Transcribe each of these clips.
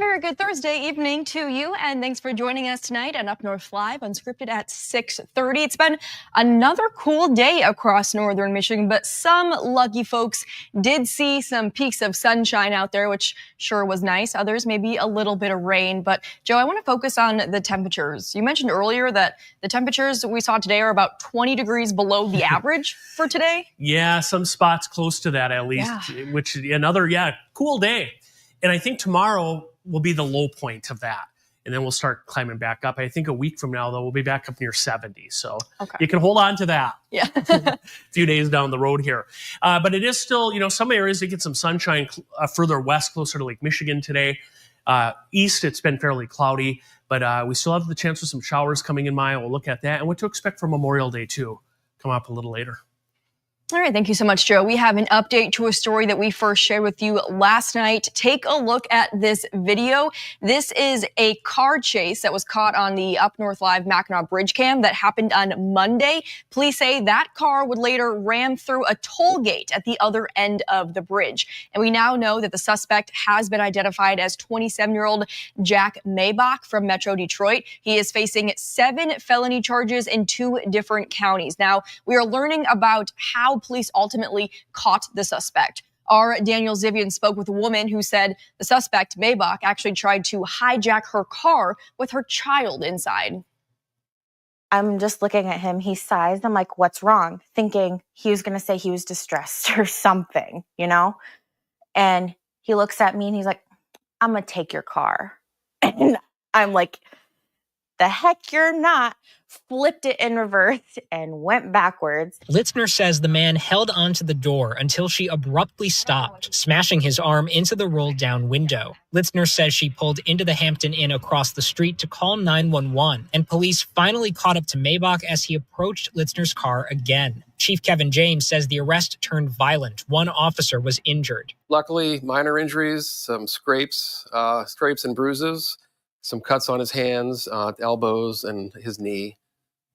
Very good Thursday evening to you, and thanks for joining us tonight on UpNorthLive Unscripted at 6:30. It's been another cool day across northern Michigan, but some lucky folks did see some peaks of sunshine out there, which sure was nice. Others maybe a little bit of rain. But Joe, I want to focus on the temperatures. You mentioned earlier that the temperatures we saw today are about 20 degrees below the average for today. Yeah, some spots close to that at least, which another, cool day. And I think tomorrow will be the low point of that. And then we'll start climbing back up. I think a week from now, though, we'll be back up near 70. So you can hold on to that. Yeah. A few days down the road here. But it is still, some areas that get some sunshine further west, closer to Lake Michigan today. East, it's been fairly cloudy. But we still have the chance for some showers coming in Maya. We'll look at that and what to expect for Memorial Day, too. Come up a little later. All right, thank you so much, Joe. We have an update to a story that we first shared with you last night. Take a look at this video. This is a car chase that was caught on the UpNorthLive Mackinac Bridge cam that happened on Monday. Police say that car would later ram through a toll gate at the other end of the bridge. And we now know that the suspect has been identified as 27-year-old Jack Maybach from Metro Detroit. He is facing 7 felony charges in 2 different counties. Now, we are learning about how police ultimately caught the suspect. Our Daniel Zivian spoke with a woman who said the suspect, Maybach, actually tried to hijack her car with her child inside. I'm just looking at him. He sighs. I'm like, what's wrong? Thinking he was going to say he was distressed or something, And he looks at me and he's like, I'm going to take your car. And I'm like, the heck you're not. Flipped it in reverse and went backwards. Litzner says the man held onto the door until she abruptly stopped, smashing his arm into the rolled-down window. Litzner says she pulled into the Hampton Inn across the street to call 911, and police finally caught up to Maybach as he approached Litzner's car again. Chief Kevin James says the arrest turned violent. 1 officer was injured. Luckily, minor injuries, some scrapes and bruises, some cuts on his hands, elbows, and his knee.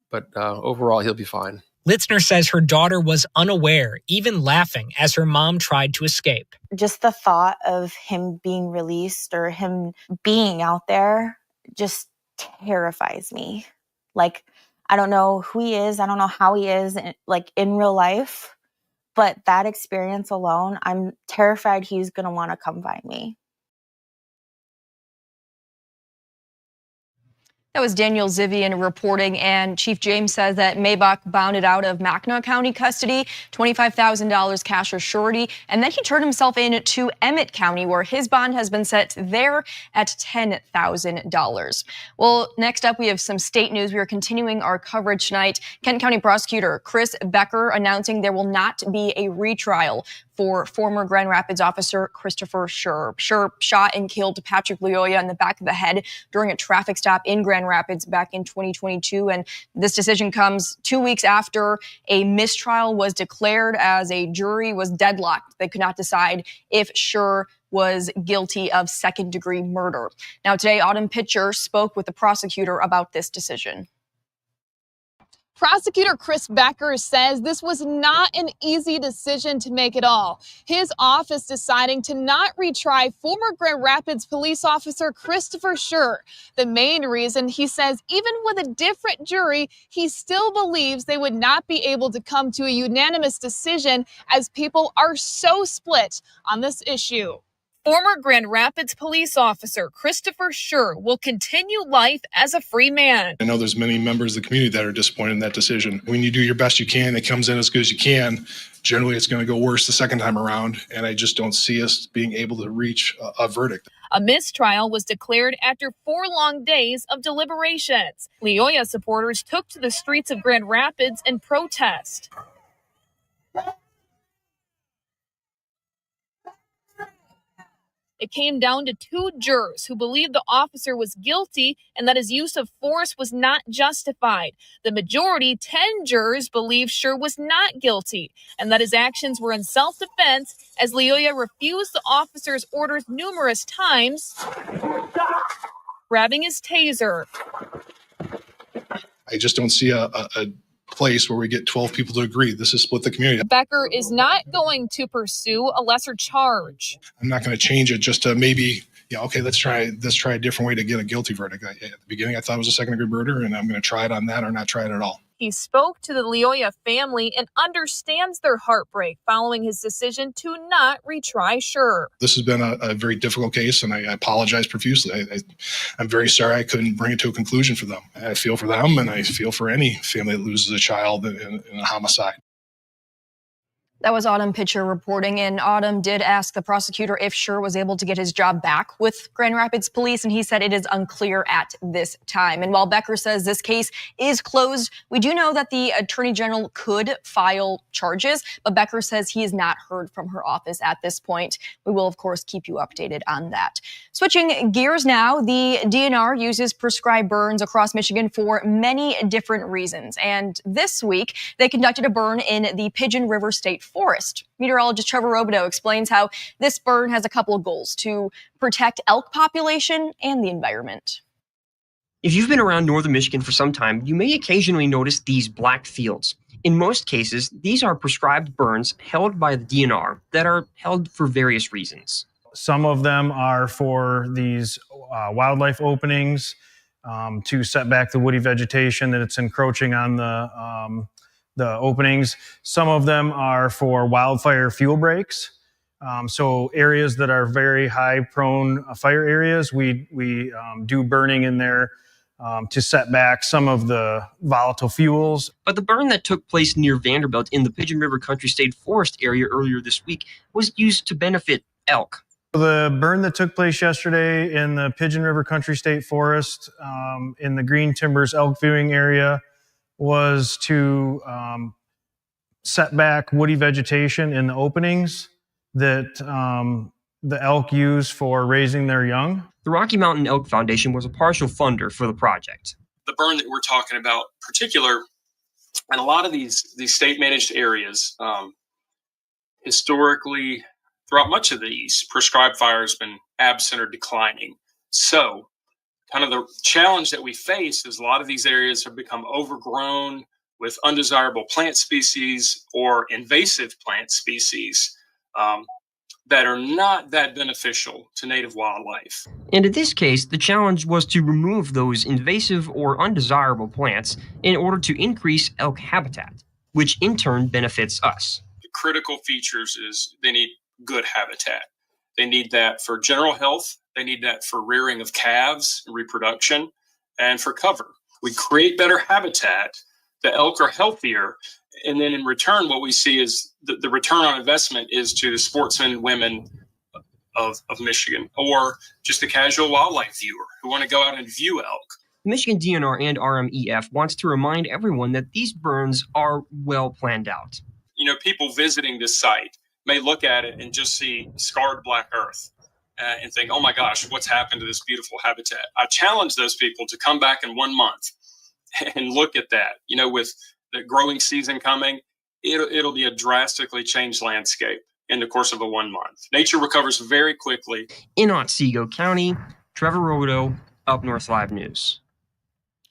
But overall, he'll be fine. Litzner says her daughter was unaware, even laughing, as her mom tried to escape. Just the thought of him being released or him being out there just terrifies me. Like, I don't know who he is. I don't know how he is, in real life. But that experience alone, I'm terrified he's going to want to come find me. That was Daniel Zivian reporting, and Chief James says that Maybach bounded out of Mackinac County custody, $25,000 cash or surety, and then he turned himself in to Emmett County, where his bond has been set there at $10,000. Well, next up, we have some state news. We are continuing our coverage tonight. Kent County Prosecutor Chris Becker announcing there will not be a retrial for former Grand Rapids officer Christopher Schur. Schur shot and killed Patrick Loyola in the back of the head during a traffic stop in Grand Rapids back in 2022. And this decision comes 2 weeks after a mistrial was declared as a jury was deadlocked. They could not decide if Schur was guilty of second-degree murder. Now today, Autumn Pitcher spoke with the prosecutor about this decision. Prosecutor Chris Becker says this was not an easy decision to make at all. His office deciding to not retry former Grand Rapids police officer Christopher Schur. The main reason, he says, even with a different jury, he still believes they would not be able to come to a unanimous decision as people are so split on this issue. Former Grand Rapids police officer Christopher Schur will continue life as a free man. I know there's many members of the community that are disappointed in that decision. When you do your best you can, it comes in as good as you can. Generally, it's going to go worse the second time around, and I just don't see us being able to reach a verdict. A mistrial was declared after 4 long days of deliberations. Loyola supporters took to the streets of Grand Rapids in protest. It came down to 2 jurors who believed the officer was guilty and that his use of force was not justified. The majority, 10 jurors, believed Schur was not guilty and that his actions were in self-defense as Loyola refused the officer's orders numerous times, grabbing his taser. I just don't see a place where we get 12 people to agree. This is split the community. Becker is not going to pursue a lesser charge. I'm not going to change it just to maybe yeah, okay, let's try a different way to get a guilty verdict. At the beginning, I thought it was a second-degree murder, and I'm going to try it on that or not try it at all. He spoke to the Leoya family and understands their heartbreak following his decision to not retry Sure. This has been a very difficult case, and I apologize profusely. I'm very sorry I couldn't bring it to a conclusion for them. I feel for them, and I feel for any family that loses a child in a homicide. That was Autumn Pitcher reporting, and Autumn did ask the prosecutor if Sure was able to get his job back with Grand Rapids Police, and he said it is unclear at this time. And while Becker says this case is closed, we do know that the Attorney General could file charges, but Becker says he has not heard from her office at this point. We will, of course, keep you updated on that. Switching gears now, the DNR uses prescribed burns across Michigan for many different reasons, and this week they conducted a burn in the Pigeon River State Forest. Meteorologist Trevor Robideau explains how this burn has a couple of goals: to protect elk population and the environment. If you've been around northern Michigan for some time, you may occasionally notice these black fields. In most cases, these are prescribed burns held by the DNR that are held for various reasons. Some of them are for these wildlife openings, to set back the woody vegetation that it's encroaching on the openings. Some of them are for wildfire fuel breaks. So areas that are very high prone fire areas, we do burning in there to set back some of the volatile fuels. But the burn that took place near Vanderbilt in the Pigeon River Country State Forest area earlier this week was used to benefit elk. The burn that took place yesterday in the Pigeon River Country State Forest in the Green Timbers elk viewing area was to set back woody vegetation in the openings that the elk use for raising their young. The Rocky Mountain Elk Foundation was a partial funder for the project. The burn that we're talking about, particular, and a lot of these state-managed areas, historically, throughout much of the East, prescribed fire has been absent or declining. So kind of the challenge that we face is a lot of these areas have become overgrown with undesirable plant species or invasive plant species that are not that beneficial to native wildlife. And in this case, the challenge was to remove those invasive or undesirable plants in order to increase elk habitat, which in turn benefits us. The critical features is they need good habitat. They need that for general health. They need that for rearing of calves, reproduction, and for cover. We create better habitat. The elk are healthier. And then in return, what we see is the return on investment is to the sportsmen and women of Michigan, or just the casual wildlife viewer who want to go out and view elk. The Michigan DNR and RMEF wants to remind everyone that these burns are well planned out. You know, people visiting this site may look at it and just see scarred black earth and think, oh my gosh, what's happened to this beautiful habitat? I challenge those people to come back in 1 month and look at that. You know, with the growing season coming, it'll be a drastically changed landscape in the course of a 1 month. Nature recovers very quickly. In Otsego County, Trevor Robideau, UpNorthLive News.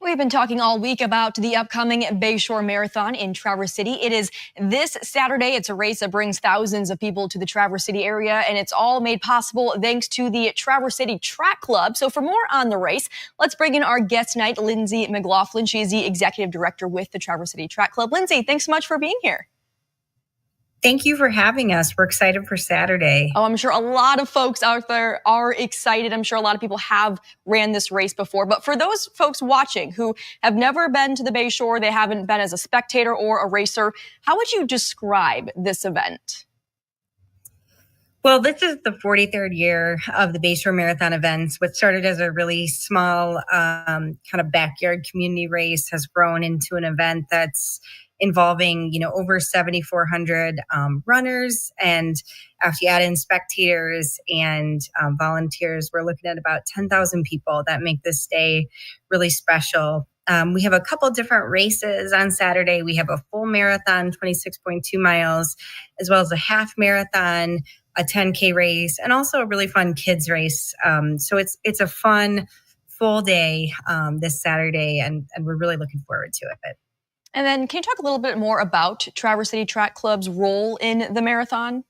We've been talking all week about the upcoming Bayshore Marathon in Traverse City. It is this Saturday. It's a race that brings thousands of people to the Traverse City area, and it's all made possible thanks to the Traverse City Track Club. So for more on the race, let's bring in our guest tonight, Lindsay McLaughlin. She is the executive director with the Traverse City Track Club. Lindsay, thanks so much for being here. Thank you for having us. We're excited for Saturday. Oh, I'm sure a lot of folks out there are excited. I'm sure a lot of people have ran this race before. But for those folks watching who have never been to the Bayshore, they haven't been as a spectator or a racer, how would you describe this event? Well, this is the 43rd year of the Bayshore Marathon events. What started as a really small kind of backyard community race has grown into an event that's involving, over 7,400 runners. And after you add in spectators and volunteers, we're looking at about 10,000 people that make this day really special. We have a couple different races on Saturday. We have a full marathon, 26.2 miles, as well as a half marathon, a 10K race, and also a really fun kids race. So it's a fun full day this Saturday, and we're really looking forward to it. And then can you talk a little bit more about Traverse City Track Club's role in the marathon?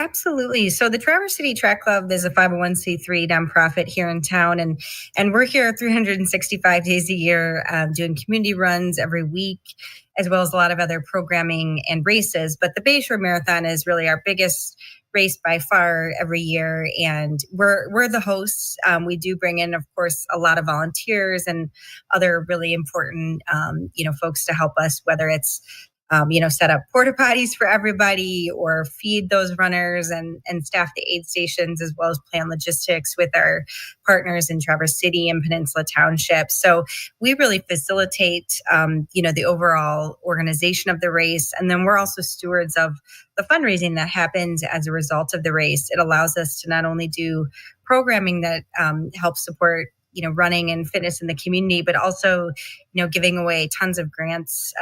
Absolutely. So the Traverse City Track Club is a 501c3 nonprofit here in town, and we're here 365 days a year, doing community runs every week, as well as a lot of other programming and races. But the Bayshore Marathon is really our biggest race by far every year, and we're the hosts. We do bring in, of course, a lot of volunteers and other really important, folks to help us, whether it's set up porta potties for everybody or feed those runners and staff the aid stations, as well as plan logistics with our partners in Traverse City and Peninsula Township. So we really facilitate, the overall organization of the race. And then we're also stewards of the fundraising that happens as a result of the race. It allows us to not only do programming that helps support running and fitness in the community, but also, giving away tons of grants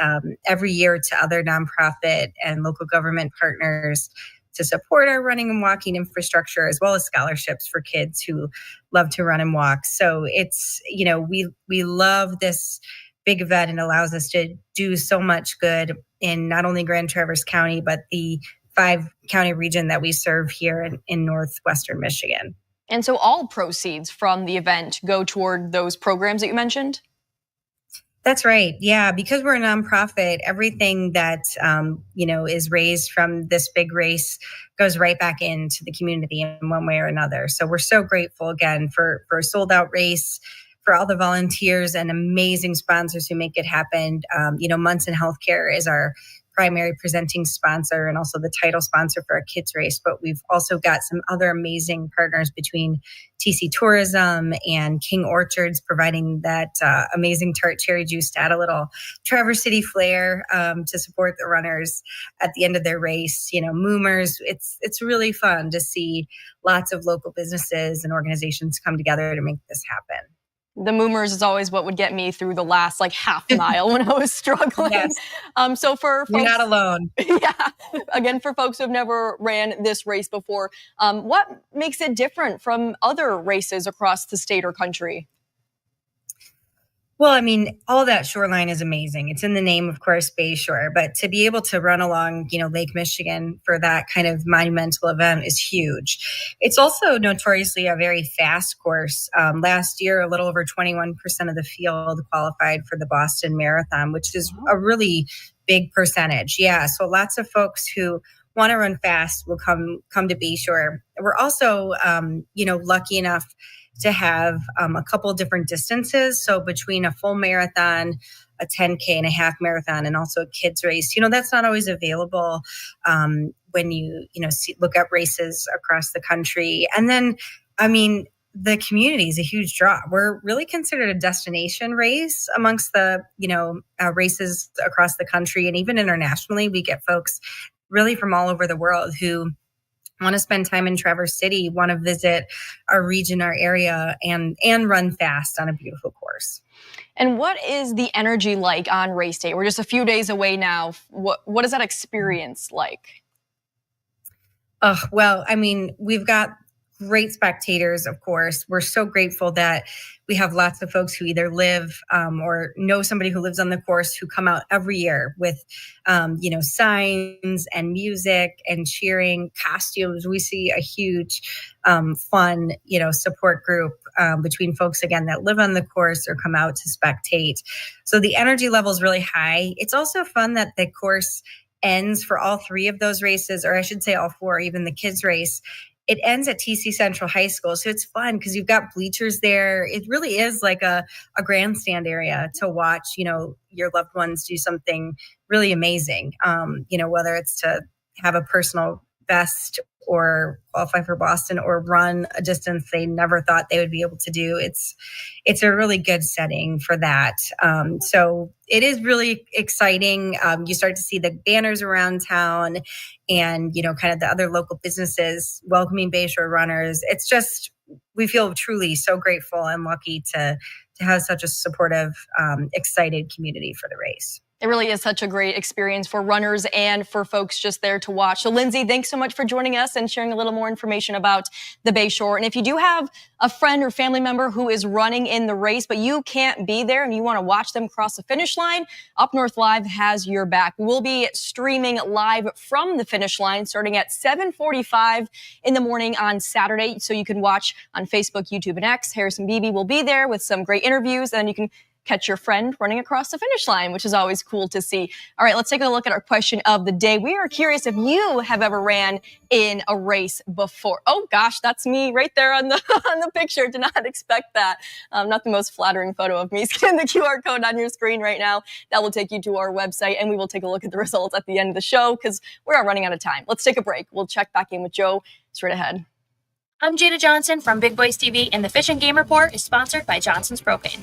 every year to other nonprofit and local government partners to support our running and walking infrastructure, as well as scholarships for kids who love to run and walk. So it's, we love this big event and allows us to do so much good in not only Grand Traverse County, but the 5-county region that we serve here in northwestern Michigan. And so all proceeds from the event go toward those programs that you mentioned? That's right. Yeah, because we're a nonprofit, everything that is raised from this big race goes right back into the community in one way or another. So we're so grateful again for a sold out race, for all the volunteers and amazing sponsors who make it happen. Munson Healthcare is our primary presenting sponsor and also the title sponsor for our kids race. But we've also got some other amazing partners between TC Tourism and King Orchards, providing that amazing tart cherry juice to add a little Traverse City flair to support the runners at the end of their race. Moomers, it's really fun to see lots of local businesses and organizations come together to make this happen. The Moomers is always what would get me through the last half mile when I was struggling. Yes. So for folks, you're not alone. Yeah. Again, for folks who have never ran this race before, what makes it different from other races across the state or country? Well, I mean, all that shoreline is amazing. It's in the name, of course, Bayshore, but to be able to run along, Lake Michigan for that kind of monumental event is huge. It's also notoriously a very fast course. Last year, a little over 21% of the field qualified for the Boston Marathon, which is a really big percentage. Yeah, so lots of folks who want to run fast will come to Bayshore. We're also, lucky enough to have a couple different distances. So between a full marathon, a 10K and a half marathon, and also a kids race, that's not always available when you look at races across the country. And then, the community is a huge draw. We're really considered a destination race amongst the, races across the country. And even internationally, we get folks really from all over the world who want to spend time in Traverse City, want to visit our region, our area, and run fast on a beautiful course. And what is the energy like on race day? We're just a few days away now. What is that experience like? Well, we've got great spectators, of course. We're so grateful that we have lots of folks who either live or know somebody who lives on the course who come out every year with, signs and music and cheering, costumes. We see a huge, fun, support group between folks, again, that live on the course or come out to spectate. So the energy level is really high. It's also fun that the course ends for all 3 of those races, or I should say all 4, even the kids race. It ends at TC Central High School. So it's fun because you've got bleachers there. It really is like a grandstand area to watch, your loved ones do something really amazing. Whether it's to have a personal best or qualify for Boston or run a distance they never thought they would be able to do. It's a really good setting for that. So it is really exciting. You start to see the banners around town and, kind of the other local businesses welcoming Bayshore runners. It's just, we feel truly so grateful and lucky to have such a supportive, excited community for the race. It really is such a great experience for runners and for folks just there to watch. So, Lindsay, thanks so much for joining us and sharing a little more information about the Bayshore. And if you do have a friend or family member who is running in the race, but you can't be there and you want to watch them cross the finish line, Up North Live has your back. We'll be streaming live from the finish line starting at 7:45 in the morning on Saturday. So you can watch on Facebook, YouTube, and X. Harrison Beebe will be there with some great interviews, and you can catch your friend running across the finish line, which is always cool to see. All right, let's take a look at our question of the day. We are curious if you have ever ran in a race before. Oh gosh, that's me right there on the on the picture. Did not expect that. Not the most flattering photo of me. Scan the QR code on your screen right now. That will take you to our website, and we will take a look at the results at the end of the show because we're running out of time. Let's take a break. We'll check back in with Joe straight ahead. I'm Jada Johnson from Big Boys TV, and the Fish and Game Report is sponsored by Johnson's Propane.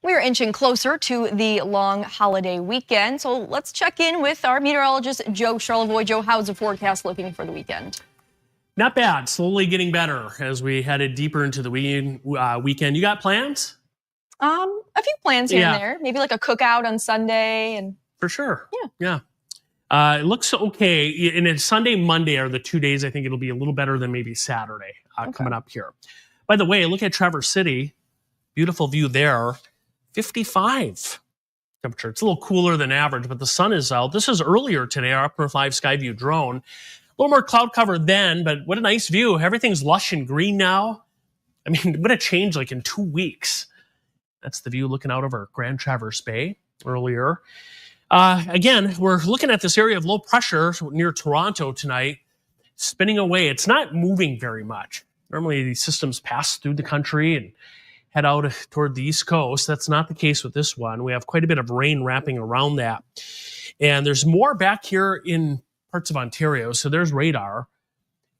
We're inching closer to the long holiday weekend, so let's check in with our meteorologist, Joe Charlevoix. Joe, how's the forecast looking for the weekend? Not bad. Slowly getting better as we headed deeper into the weekend. You got plans? A few plans here and there. Maybe like a cookout on Sunday. And for sure. Yeah. It looks okay. And it's Sunday, Monday are the 2 days I think it'll be a little better than maybe Saturday coming up here. By the way, look at Traverse City. Beautiful view there. 55 temperature. It's a little cooler than average, but the sun is out. This is earlier today, our UpNorthLive Skyview drone. A little more cloud cover then, but what a nice view. Everything's lush and green now. I mean, what a change like in 2 weeks. That's the view looking out over Grand Traverse Bay earlier. Again, we're looking at this area of low pressure near Toronto tonight, spinning away. It's not moving very much. Normally, these systems pass through the country and head out toward the East Coast. That's not the case with this one. We have quite a bit of rain wrapping around that. And there's more back here in parts of Ontario. So there's radar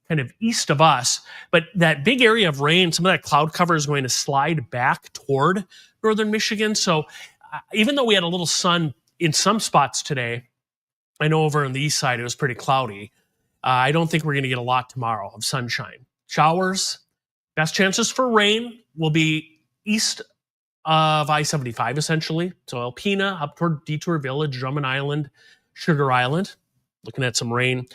kind of east of us. But that big area of rain, some of that cloud cover is going to slide back toward northern Michigan. So even though we had a little sun in some spots today, I know over on the east side it was pretty cloudy. I don't think we're going to get a lot tomorrow of sunshine. Showers, best chances for rain will be east of I-75 essentially. So Alpena up toward Detour Village, Drummond Island, Sugar Island, looking at some rain.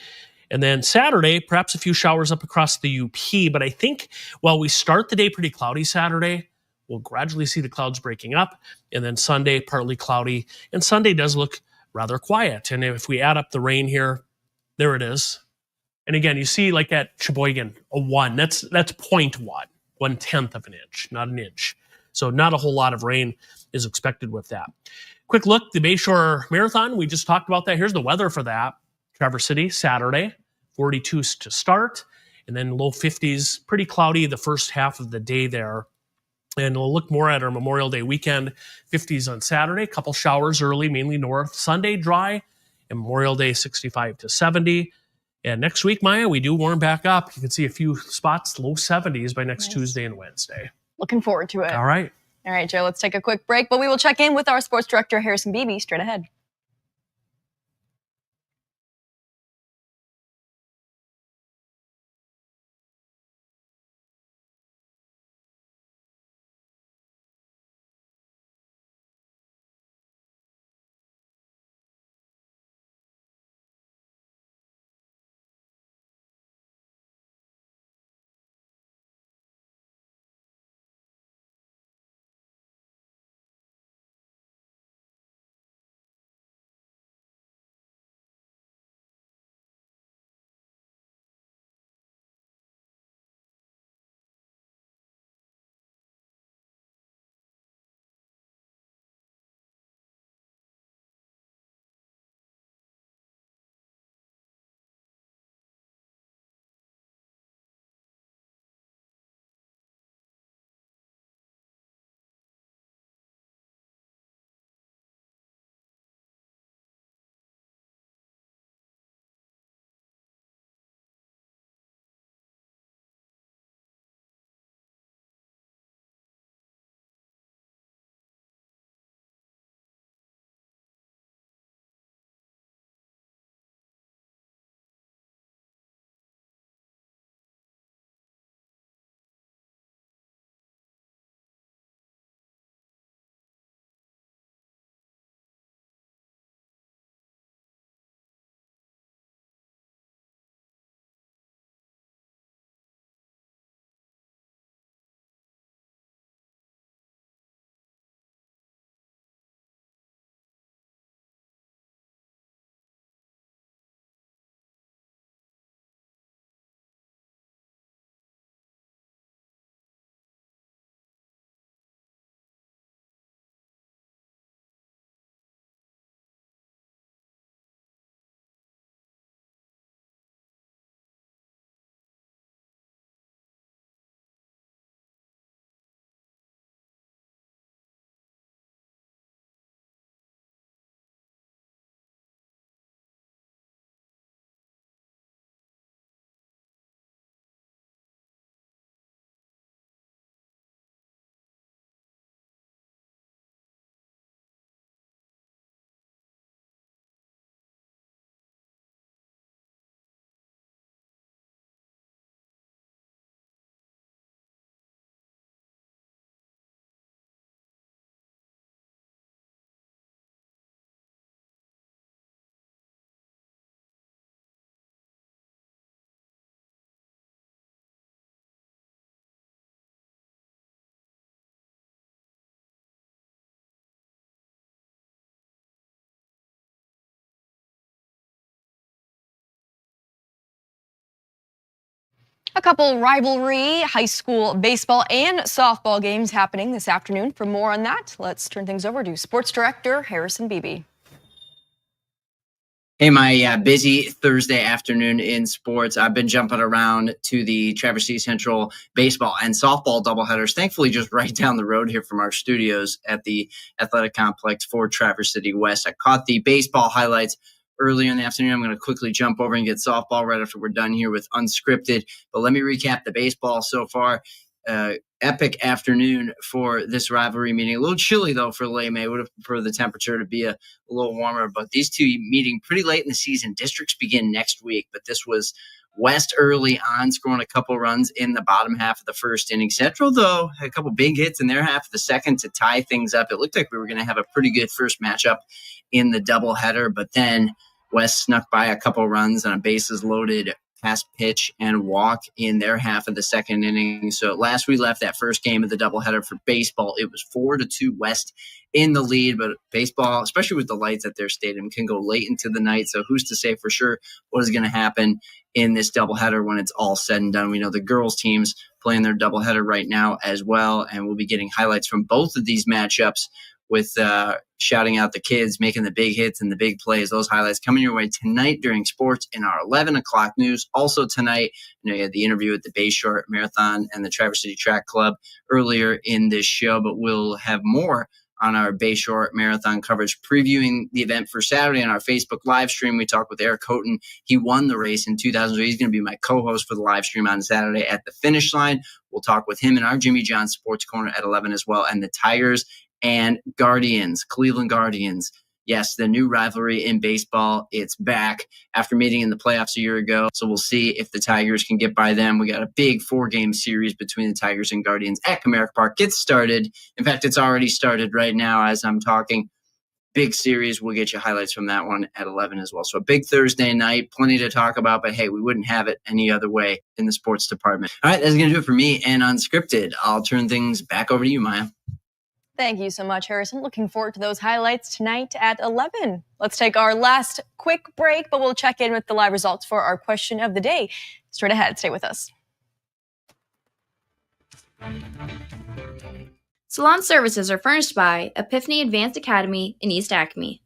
And then Saturday, perhaps a few showers up across the UP. But I think while we start the day pretty cloudy Saturday, we'll gradually see the clouds breaking up. And then Sunday, partly cloudy. And Sunday does look rather quiet. And if we add up the rain here, there it is. And again, you see like at Sheboygan, a 1. That's 0.1, 1/10 of an inch, not an inch. So not a whole lot of rain is expected with that. Quick look, the Bayshore Marathon, we just talked about that. Here's the weather for that. Traverse City, Saturday, 42s to start, and then low 50s, pretty cloudy the first half of the day there. And we'll look more at our Memorial Day weekend, 50s on Saturday, couple showers early, mainly north. Sunday, dry, and Memorial Day, 65 to 70. And next week, Maya, we do warm back up. You can see a few spots, low 70s by next Tuesday and Wednesday. Looking forward to it. All right. All right, Joe, let's take a quick break, but we will check in with our sports director, Harrison Beebe, straight ahead. A couple rivalry high school baseball and softball games happening this afternoon. For more on that, let's turn things over to Sports Director Harrison Beebe. Hey, my busy Thursday afternoon in sports. I've been jumping around to the Traverse City Central baseball and softball doubleheaders, thankfully just right down the road here from our studios at the athletic complex for Traverse City West. I caught the baseball highlights earlier in the afternoon. I'm going to quickly jump over and get softball right after we're done here with Unscripted. But let me recap the baseball so far. Epic afternoon for this rivalry meeting. A little chilly, though, for Lay May. Would have preferred the temperature to be a little warmer, but these two meeting pretty late in the season. Districts begin next week, but this was West early on, scoring a couple runs in the bottom half of the first inning. Central, though, had a couple big hits in their half of the second to tie things up. It looked like we were going to have a pretty good first matchup in the doubleheader, but then West snuck by a couple runs on a bases loaded pass, pitch, and walk in their half of the second inning. So last we left that first game of the doubleheader for baseball, it was 4-2 West in the lead. But baseball, especially with the lights at their stadium, can go late into the night. So who's to say for sure what is going to happen in this doubleheader when it's all said and done? We know the girls' teams playing their doubleheader right now as well, and we'll be getting highlights from both of these matchups with shouting out the kids making the big hits and the big plays. Those highlights coming your way tonight during sports in our 11 o'clock news. Also tonight, you had the interview at the Bayshore Marathon and the Traverse City Track Club earlier in this show, but we'll have more on our Bayshore Marathon coverage, previewing the event for Saturday on our Facebook live stream. We talked with Eric Houghton. He won the race in 2003. He's going to be my co-host for the live stream on Saturday at the finish line. We'll talk with him in our Jimmy John Sports Corner at 11 as well. And the Tigers and Guardians, Cleveland Guardians. Yes, the new rivalry in baseball, it's back after meeting in the playoffs a year ago. So we'll see if the Tigers can get by them. We got a big 4-game series between the Tigers and Guardians at Comerica Park. Gets started. In fact, it's already started right now as I'm talking. Big series. We'll get you highlights from that one at 11 as well. So a big Thursday night, plenty to talk about, but hey, we wouldn't have it any other way in the sports department. All right, that's going to do it for me and Unscripted. I'll turn things back over to you, Maya. Thank you so much, Harrison. Looking forward to those highlights tonight at 11. Let's take our last quick break, but we'll check in with the live results for our question of the day. Straight ahead, stay with us. Salon services are furnished by Epiphany Advanced Academy in East Acme.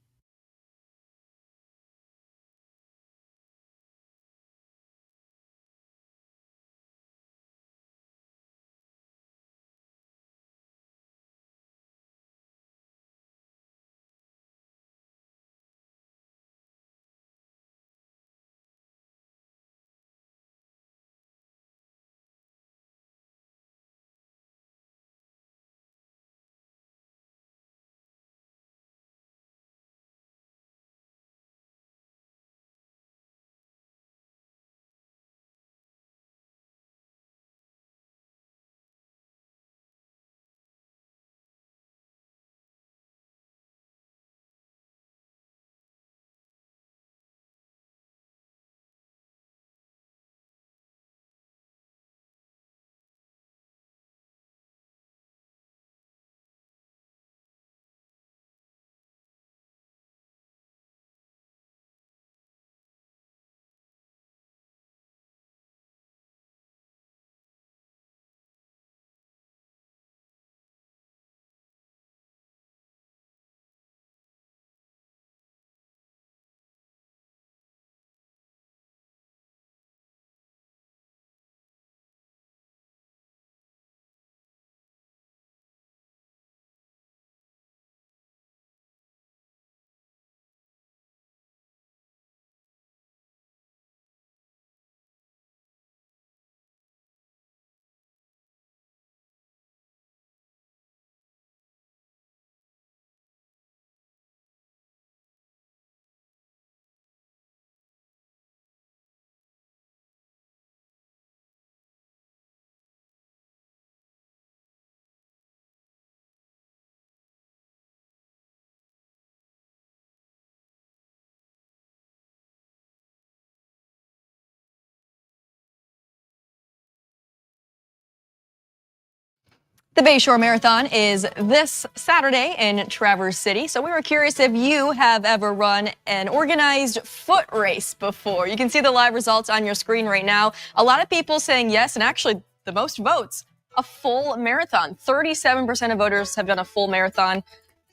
The Bayshore Marathon is this Saturday in Traverse City. So we were curious if you have ever run an organized foot race before. You can see the live results on your screen right now. A lot of people saying yes, and actually the most votes, a full marathon. 37% of voters have done a full marathon.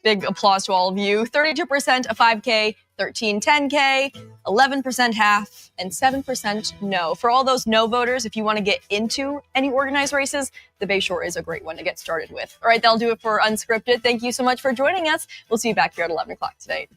Big applause to all of you. 32% a 5K, 13 10K, 11% half, and 7% no. For all those no voters, if you want to get into any organized races, the Bayshore is a great one to get started with. All right, that'll do it for Unscripted. Thank you so much for joining us. We'll see you back here at 11 o'clock tonight.